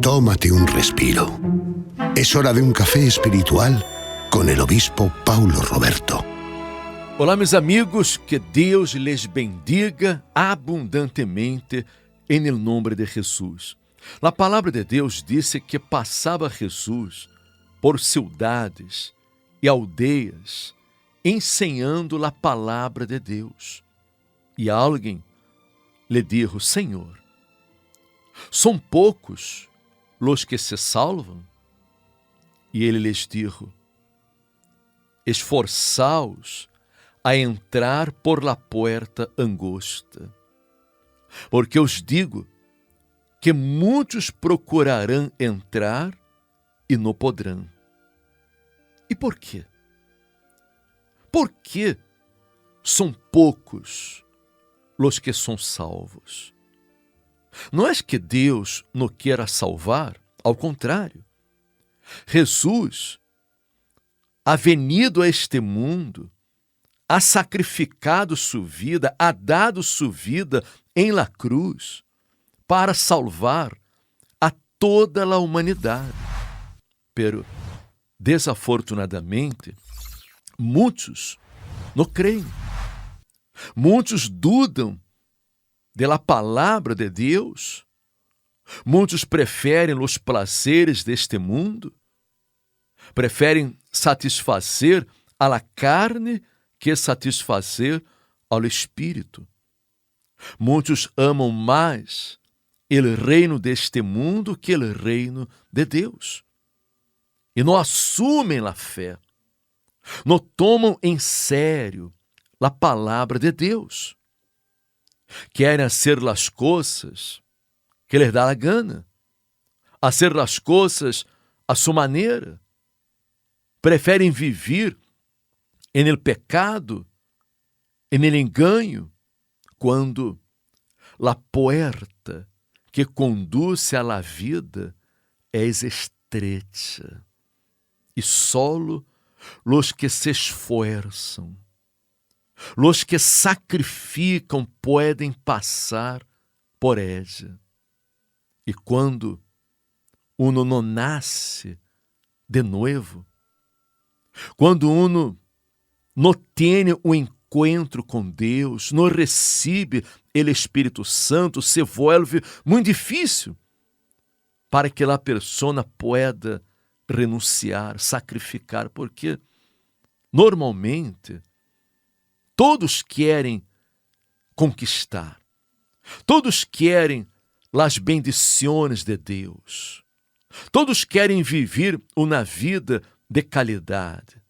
Tómate un respiro. Es hora de un café espiritual con el obispo Paulo Roberto. Olá, meus amigos, que Deus les bendiga abundantemente em nome de Jesus. A palavra de Deus disse que passava Jesus por cidades e aldeias ensinando a palavra de Deus. E alguém lhe dijo: Senhor, são poucos os que se salvam? E ele lhes dijo: esforçaos a entrar por la puerta angosta, porque os digo que muitos procurarão entrar e não poderão. E por quê? Por que são poucos os que são salvos? Não é que Deus não queira salvar, ao contrário. Jesus ha venido a este mundo, ha sacrificado sua vida, ha dado sua vida em la cruz para salvar a toda a humanidade. Pero, desafortunadamente, muitos não creem. Muitos dudam da palavra de Deus. Muitos preferem os prazeres deste mundo, preferem satisfazer a la carne que satisfazer ao espírito. Muitos amam mais o reino deste mundo que o reino de Deus. E não assumem a fé, não tomam em sério a palavra de Deus. Querem fazer as coisas que lhes dá a gana, fazer as coisas a sua maneira. Preferem viver em el pecado, em el engano, quando a porta que conduz a la vida é estreita e solo os que se esforçam, os que sacrificam podem passar por ella. E quando uno não nasce de novo, quando uno não tem o encontro com Deus, não recebe o Espírito Santo, se vuelve muito difícil para que a pessoa pueda renunciar, sacrificar, porque normalmente todos querem conquistar, todos querem as bendições de Deus, todos querem viver uma vida de qualidade,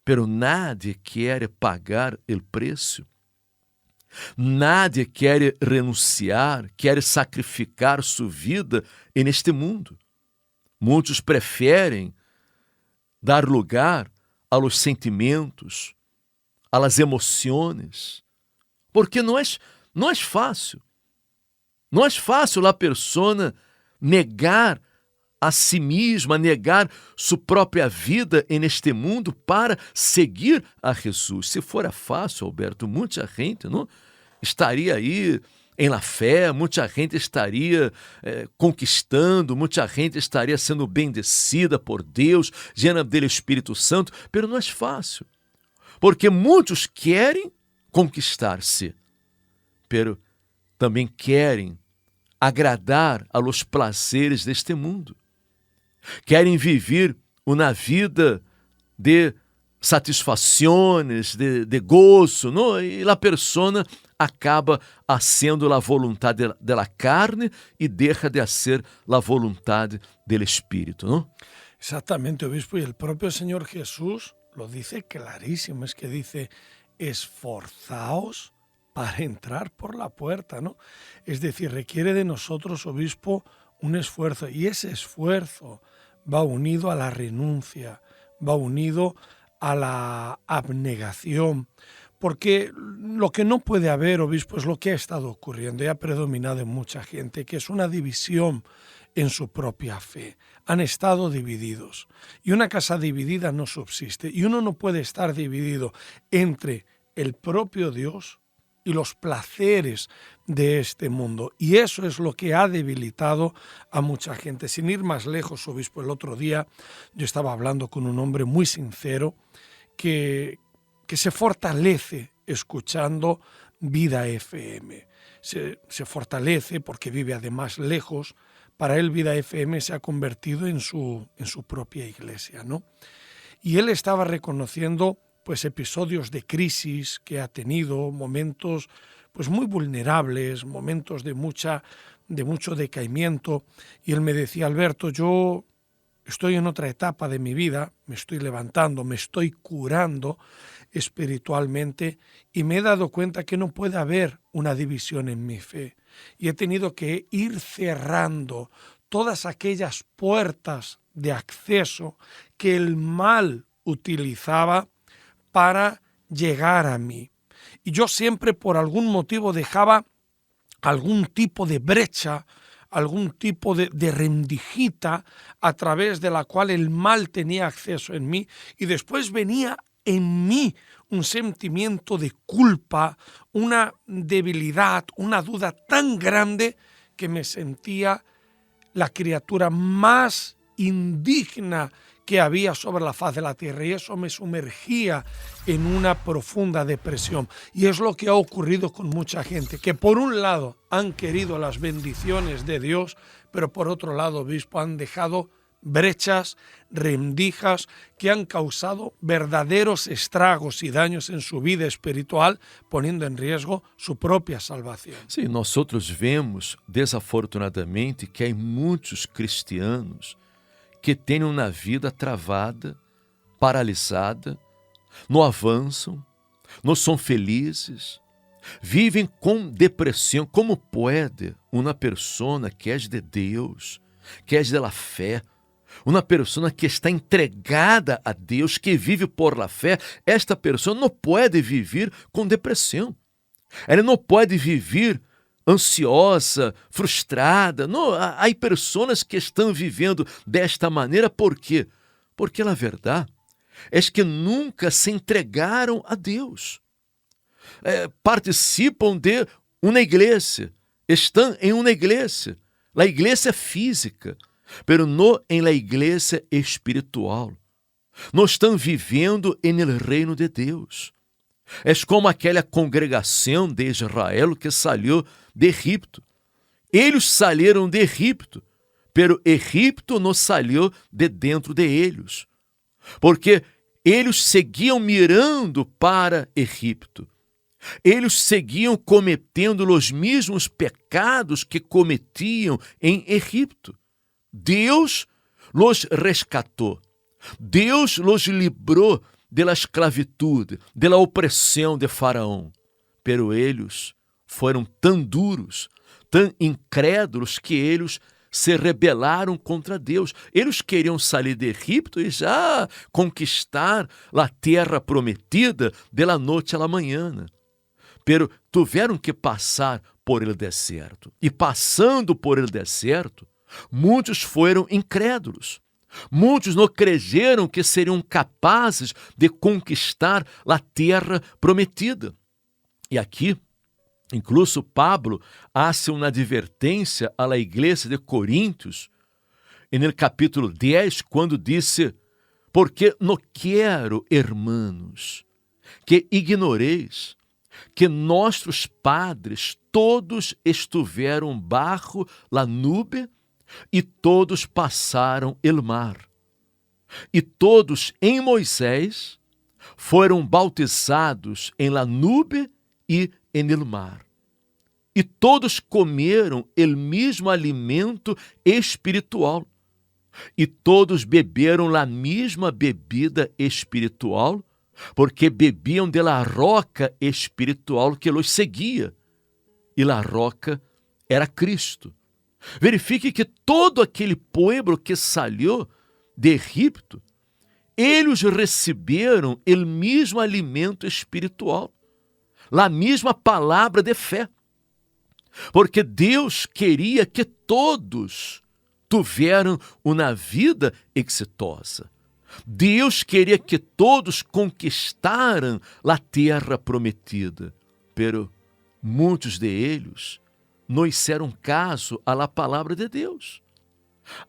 pero nadie quer pagar o preço, nadie quer renunciar, quer sacrificar sua vida neste mundo. Muitos preferem dar lugar aos sentimentos, às emoções, porque não é fácil. Não é fácil a pessoa negar a si mesma, negar sua própria vida neste mundo para seguir a Jesus. Se fora fácil, Alberto, muita gente não estaria aí em la fé, muita gente estaria conquistando, muita gente estaria sendo bendecida por Deus, llena do Espírito Santo, pero não é fácil, porque muitos querem conquistar-se, pero também querem agradar a los prazeres deste mundo. Querem viver uma vida de satisfações, de gozo, não? E a pessoa acaba fazendo a vontade da carne e deixa de fazer a vontade do Espírito, não? Exactamente, obispo, y el propio Señor Jesús lo dice clarísimo, es que dice, esforzaos para entrar por la puerta, ¿no? Es decir, requiere de nosotros, obispo, un esfuerzo, y ese esfuerzo va unido a la renuncia, va unido a la abnegación, porque lo que no puede haber, obispo, es lo que ha estado ocurriendo y ha predominado en mucha gente, que es una división en su propia fe. Han estado divididos, y una casa dividida no subsiste, y uno no puede estar dividido entre el propio Dios y los placeres de este mundo. Y eso es lo que ha debilitado a mucha gente. Sin ir más lejos, obispo, el otro día yo estaba hablando con un hombre muy sincero que se fortalece escuchando Vida FM. Se fortalece porque vive además lejos. Para él Vida FM se ha convertido en su propia iglesia, ¿no? Y él estaba reconociendo pues episodios de crisis que ha tenido, momentos pues muy vulnerables, momentos de mucho decaimiento. Y él me decía: Alberto, yo estoy en otra etapa de mi vida, me estoy levantando, me estoy curando espiritualmente y me he dado cuenta que no puede haber una división en mi fe. Y he tenido que ir cerrando todas aquellas puertas de acceso que el mal utilizaba para llegar a mí. Y yo siempre por algún motivo dejaba algún tipo de brecha, algún tipo de rendijita a través de la cual el mal tenía acceso en mí, y después venía en mí un sentimiento de culpa, una debilidad, una duda tan grande que me sentía la criatura más indigna que había sobre la faz de la tierra, y eso me sumergía en una profunda depresión. Y es lo que ha ocurrido con mucha gente, que por un lado han querido las bendiciones de Dios, pero por otro lado, obispo, han dejado brechas, rendijas que han causado verdaderos estragos y daños en su vida espiritual, poniendo en riesgo su propia salvación. Sim, nós outros vemos, desafortunadamente, que há muitos cristianos que têm uma vida travada, paralisada, não avançam, não são felizes, vivem com depressão. Como pode uma pessoa que é de Deus, que é da fé, uma pessoa que está entregada a Deus, que vive por la fé, esta pessoa não pode viver com depressão. Ela não pode viver ansiosa, frustrada. Não, há pessoas que estão vivendo desta maneira. Por quê? Porque a verdade é que nunca se entregaram a Deus. Participam de uma igreja, estão em uma igreja, a igreja física, pero não em la igreja espiritual. Não estão vivendo em el reino de Deus. É como aquela congregação de Israel que saiu de Egipto. Eles saíram de Egipto, pero Egipto não saiu de dentro de eles, porque eles seguiam mirando para Egipto. Eles seguiam cometendo os mesmos pecados que cometiam em Egipto. Deus los rescatou. Deus los librou de la esclavitud, de la opressão de Faraó. Pero eles foram tão duros, tão incrédulos, que eles se rebelaram contra Deus. Eles queriam sair de Egipto e já conquistar a terra prometida de la noite a la manhã. Pero tiveram que passar por el deserto. E passando por el deserto, muitos foram incrédulos. Muitos não creyeram que seriam capazes de conquistar a terra prometida. E aqui, incluso Pablo hace uma advertência à igreja de Coríntios, no capítulo 10, quando disse: porque não quero, hermanos, que ignoreis que nossos padres todos estiveram bajo la nube e todos passaram el mar. E todos em Moisés foram bautizados em la nube e en el mar. E todos comeram el mesmo alimento espiritual. E todos beberam la mesma bebida espiritual, porque bebiam de la roca espiritual que los seguia. E la roca era Cristo. Verifique que todo aquele povo que saiu de Egipto, eles receberam o mesmo alimento espiritual, a mesma palavra de fé, porque Deus queria que todos tiveram uma vida exitosa. Deus queria que todos conquistaram a terra prometida, pero muitos de eles não hicieron caso a la palavra de Deus.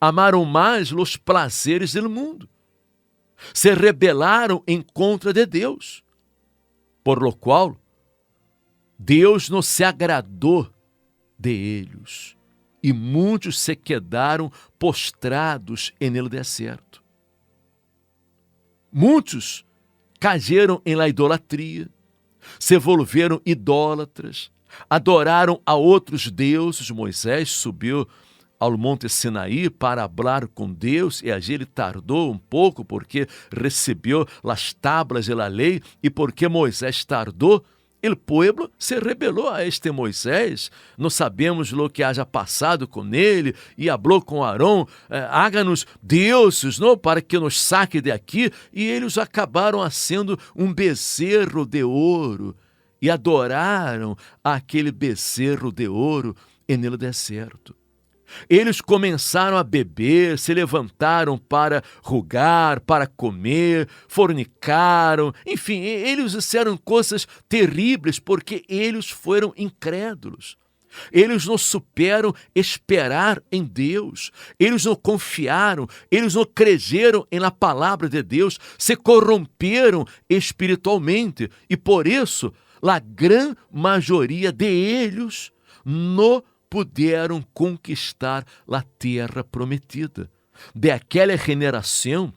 Amaram mais os prazeres do mundo. Se rebelaram em contra de Deus, por lo qual Deus não se agradou de eles, e muitos se quedaram postrados en el deserto. Muitos cayeron em la idolatria, se volveram idólatras, adoraram a outros deuses. Moisés subiu ao monte Sinaí para falar com Deus, e allí ele tardou um pouco porque recebeu as tábuas da lei, e porque Moisés tardou, o povo se rebelou a este Moisés. Não sabemos o que haja passado com ele, e falou com Arão, háganos deuses, não, para que nos saque de aqui, e eles acabaram sendo um bezerro de ouro, e adoraram aquele bezerro de ouro no deserto. Eles começaram a beber, se levantaram para rugar, para comer, fornicaram, enfim, eles fizeram coisas terríveis porque eles foram incrédulos. Eles não souberam esperar em Deus, eles não confiaram, eles não creyeron na palavra de Deus, se corromperam espiritualmente, e por isso a grande maioria de eles não puderam conquistar a terra prometida. De aquela geração,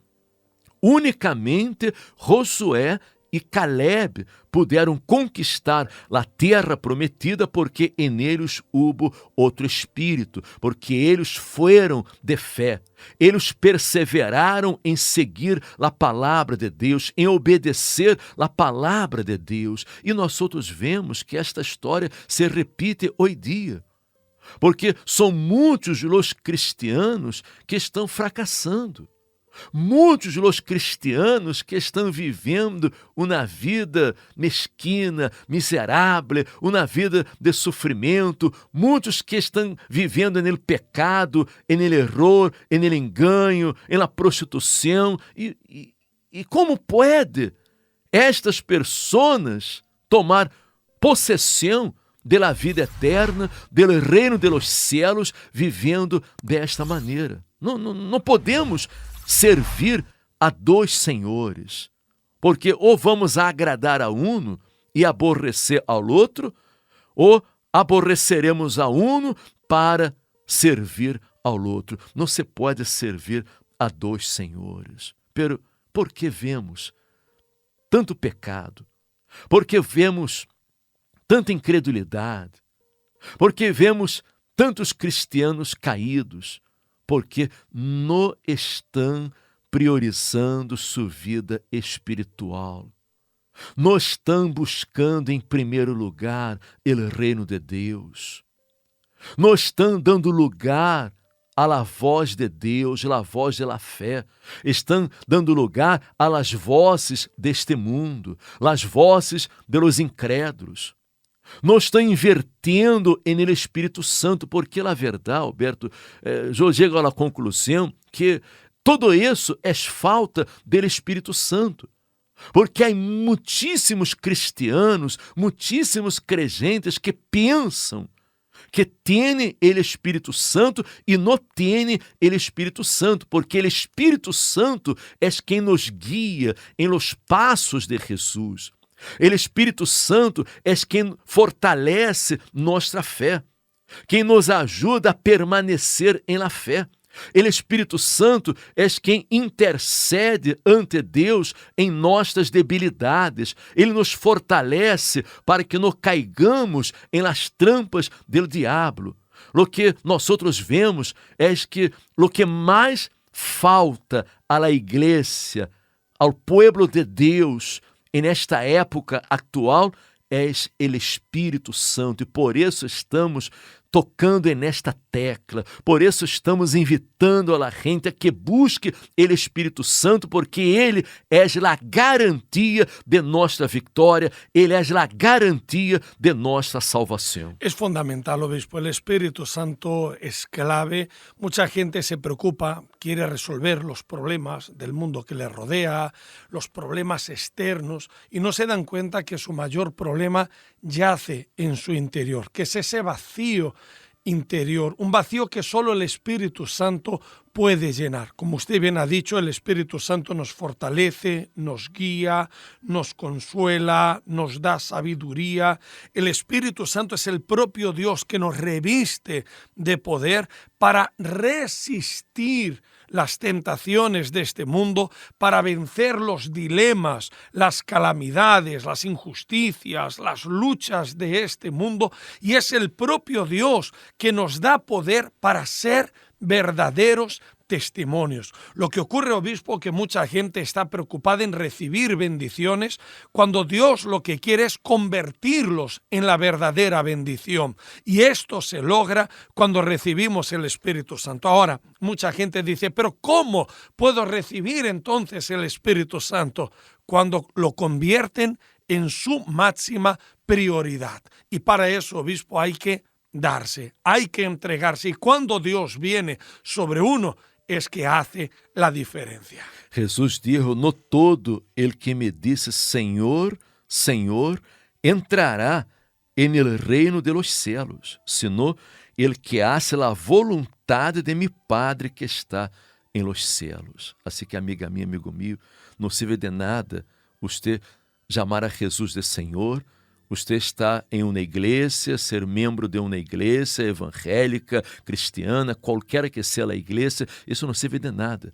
unicamente Josué e Caleb puderam conquistar a terra prometida, porque em eles houve outro espírito, porque eles foram de fé, eles perseveraram em seguir a palavra de Deus, em obedecer a palavra de Deus. E nós outros vemos que esta história se repite hoje dia, porque são muitos os cristianos que estão fracassando. Muitos os cristianos que estão vivendo uma vida mesquina, miserável, uma vida de sofrimento. Muitos que estão vivendo no pecado, no erro, no engano, na prostituição. E como pode estas pessoas tomar possessão da vida eterna, do reino de los cielos, vivendo desta maneira? Não podemos servir a dois senhores, porque ou vamos agradar a um e aborrecer ao outro, ou aborreceremos a um para servir ao outro. Não se pode servir a dois senhores. Pero por que vemos tanto pecado? Por que vemos tanta incredulidade? Porque vemos tantos cristianos caídos? Porque não estão priorizando sua vida espiritual. Não estão buscando em primeiro lugar o reino de Deus. Não estão dando lugar à voz de Deus, à voz da fé. Estão dando lugar às vozes deste mundo, às vozes dos incrédulos. Não estão invertendo no Espírito Santo, porque a verdade, Alberto, eu chego à conclusão que tudo isso é falta do Espírito Santo. Porque há muitíssimos cristianos, muitíssimos crentes que pensam que têm o Espírito Santo e não têm o Espírito Santo, porque o Espírito Santo é quem nos guia em los passos de Jesus. O Espírito Santo é quem fortalece nossa fé, quem nos ajuda a permanecer em la fé. O Espírito Santo é quem intercede ante Deus em nossas debilidades. Ele nos fortalece para que não caigamos em las trampas do diabo. O que nós outros vemos é que o que mais falta à igreja, ao povo de Deus, nesta época atual, é o Espírito Santo, e por isso estamos tocando nesta tecla. Por isso estamos invitando a la gente a que busque o Espírito Santo, porque ele é a garantia de nossa vitória, ele é a garantia de nossa salvação. Es fundamental, obispo. El Espíritu Santo es clave. Mucha gente se preocupa, quiere resolver los problemas del mundo que le rodea, los problemas externos, y no se dan cuenta que su mayor problema yace en su interior, que es ese vacío interior, un vacío que solo el Espíritu Santo puede llenar. Como usted bien ha dicho, el Espíritu Santo nos fortalece, nos guía, nos consuela, nos da sabiduría. El Espíritu Santo es el propio Dios que nos reviste de poder para resistir las tentaciones de este mundo, para vencer los dilemas, las calamidades, las injusticias, las luchas de este mundo, y es el propio Dios que nos da poder para ser verdaderos testimonios. Lo que ocurre, obispo, que mucha gente está preocupada en recibir bendiciones cuando Dios lo que quiere es convertirlos en la verdadera bendición. Y esto se logra cuando recibimos el Espíritu Santo. Ahora, mucha gente dice, pero ¿cómo puedo recibir entonces el Espíritu Santo? Cuando lo convierten en su máxima prioridad. Y para eso, obispo, hay que darse, hay que entregarse. Y cuando Dios viene sobre uno, es que hace la diferencia. Jesús dijo, no todo el que me dice Señor, Señor, entrará en el reino de los cielos, sino el que hace la voluntad de mi Padre que está en los cielos. Assim que, amiga minha, amigo meu, não sirve de nada você chamar a Jesus de Senhor. Você está em uma igreja, ser membro de uma igreja evangélica, cristiana, qualquer que seja a igreja, isso não serve de nada.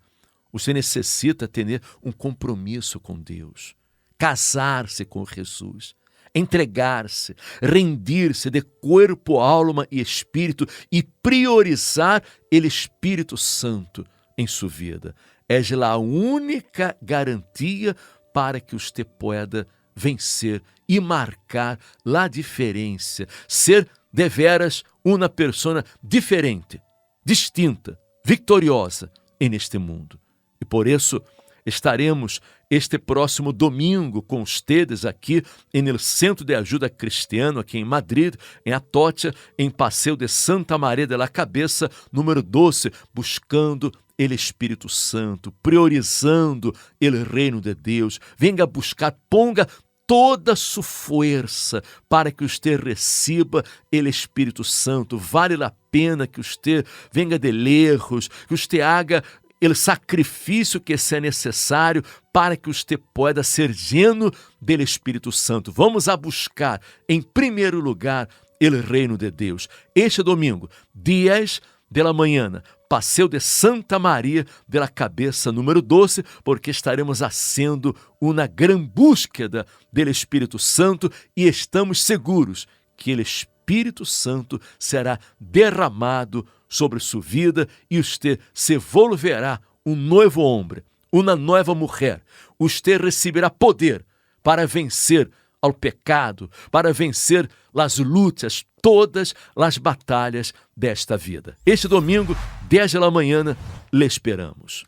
Você necessita ter um compromisso com Deus, casar-se com Jesus, entregar-se, rendir-se de corpo, alma e espírito e priorizar o Espírito Santo em sua vida. É a única garantia para que você pueda vencer e marcar a diferença, ser deveras uma pessoa diferente, distinta, vitoriosa neste mundo. E por isso estaremos este próximo domingo com ustedes aqui no Centro de Ajuda Cristiano, aqui em Madrid, em Atocha, em Passeio de Santa Maria de la Cabeça, número 12, buscando o Espírito Santo, priorizando o reino de Deus. Venga buscar, ponga toda sua força para que você receba o Espírito Santo. Vale a pena que você venga de lejos, que você haga o sacrifício que seja necessário para que você pueda ser lleno do Espírito Santo. Vamos a buscar, em primeiro lugar, o reino de Deus. Este domingo, 10 da manhã, Passeio de Santa Maria de la Cabeça, número 12, porque estaremos fazendo uma grande búsqueda do Espírito Santo e estamos seguros que o Espírito Santo será derramado sobre sua vida e você se volverá um novo homem, uma nova mulher. Você receberá poder para vencer ao pecado, para vencer as lutas, todas as batalhas desta vida. Este domingo, 10 da manhã, lhe esperamos.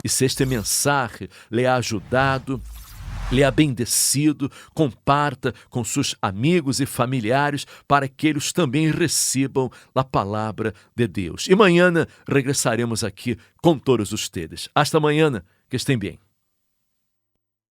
E se este mensagem lhe ha ajudado, lhe ha bendecido, comparta com seus amigos e familiares para que eles também recebam a palavra de Deus. E amanhã regressaremos aqui com todos ustedes. Hasta amanhã, que estén bem.